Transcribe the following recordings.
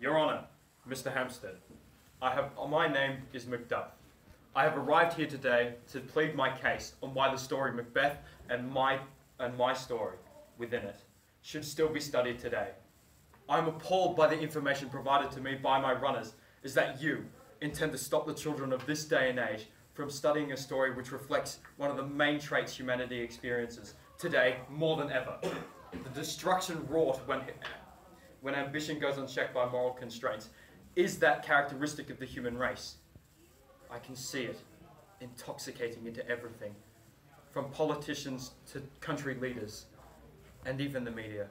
Your Honour, Mr. Hampstead, my name is Macduff. I have arrived here today to plead my case on why the story Macbeth and my story within it should still be studied today. I am appalled by the information provided to me by my runners is that you intend to stop the children of this day and age from studying a story which reflects one of the main traits humanity experiences today more than ever. The destruction wrought when ambition goes unchecked by moral constraints is that characteristic of the human race. I can see it intoxicating into everything, from politicians to country leaders, and even the media.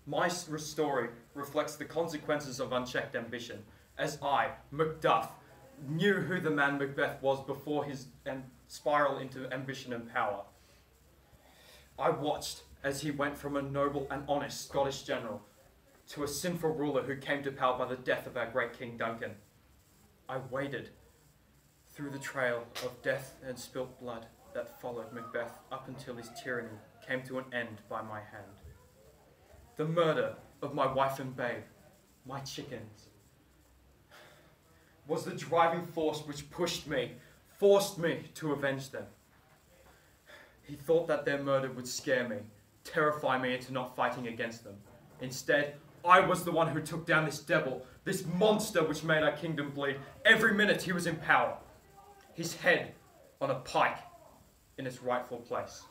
My story reflects the consequences of unchecked ambition, as I, Macduff, knew who the man Macbeth was before his spiral into ambition and power. I watched as he went from a noble and honest Scottish general to a sinful ruler who came to power by the death of our great King Duncan. I waded through the trail of death and spilt blood that followed Macbeth up until his tyranny came to an end by my hand. The murder of my wife and babe, my chickens, was the driving force which forced me to avenge them. He thought that their murder would scare me, terrify me into not fighting against them. Instead, I was the one who took down this devil, this monster which made our kingdom bleed every minute he was in power. His head on a pike in its rightful place.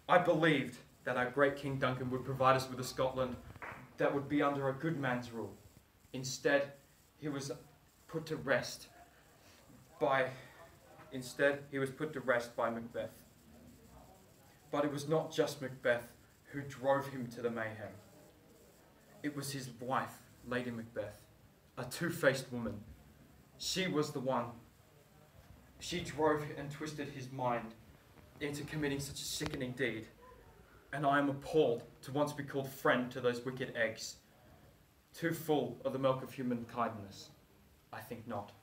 I believed that our great King Duncan would provide us with a Scotland that would be under a good man's rule. Instead, he was put to rest by Macbeth. But it was not just Macbeth who drove him to the mayhem. It was his wife, Lady Macbeth, a two-faced woman. She was the one. She drove and twisted his mind into committing such a sickening deed. And I am appalled to once be called friend to those wicked eggs. Too full of the milk of human kindness? I think not.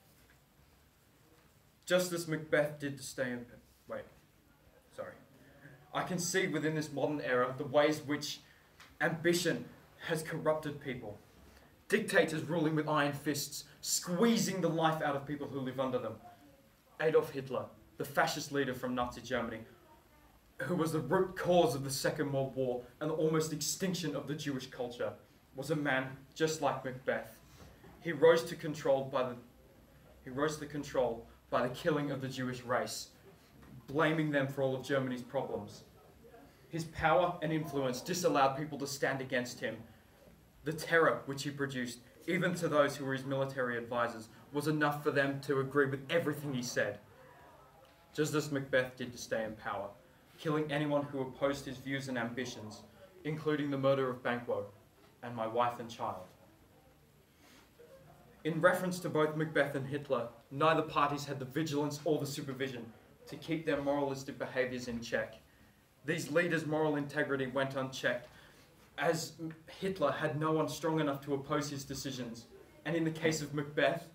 Just as Macbeth did to stay in... I can see within this modern era the ways which ambition has corrupted people. Dictators ruling with iron fists, squeezing the life out of people who live under them. Adolf Hitler, the fascist leader from Nazi Germany, who was the root cause of the Second World War and the almost extinction of the Jewish culture, was a man just like Macbeth. He rose to control by the killing of the Jewish race, blaming them for all of Germany's problems. His power and influence disallowed people to stand against him. The terror which he produced, even to those who were his military advisors, was enough for them to agree with everything he said. Just as Macbeth did to stay in power, killing anyone who opposed his views and ambitions, including the murder of Banquo and my wife and child. In reference to both Macbeth and Hitler, neither parties had the vigilance or the supervision to keep their moralistic behaviours in check. These leaders' moral integrity went unchecked, as Hitler had no one strong enough to oppose his decisions. And in the case of Macbeth,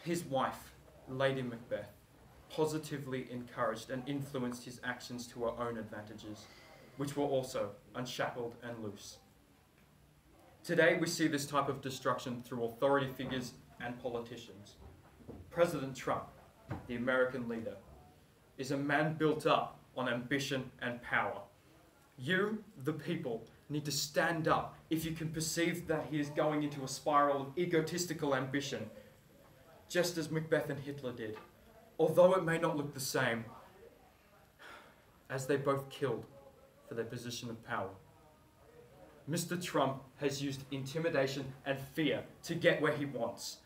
his wife, Lady Macbeth, positively encouraged and influenced his actions to her own advantages, which were also unshackled and loose. Today we see this type of destruction through authority figures and politicians. President Trump, the American leader, is a man built up on ambition and power. You, the people, need to stand up if you can perceive that he is going into a spiral of egotistical ambition, just as Macbeth and Hitler did, although it may not look the same, as they both killed for their position of power. Mr. Trump has used intimidation and fear to get where he wants,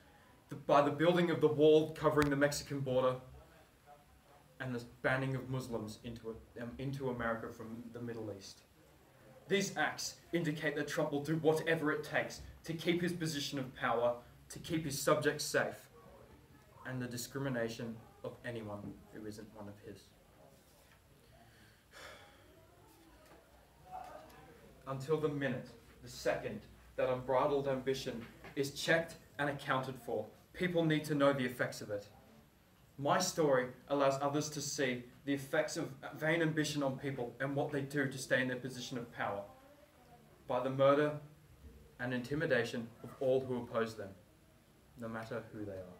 by the building of the wall covering the Mexican border and the banning of Muslims into America from the Middle East. These acts indicate that Trump will do whatever it takes to keep his position of power, to keep his subjects safe, and the discrimination of anyone who isn't one of his. Until the minute, the second, that unbridled ambition is checked and accounted for, people need to know the effects of it. My story allows others to see the effects of vain ambition on people and what they do to stay in their position of power. By the murder and intimidation of all who oppose them, no matter who they are.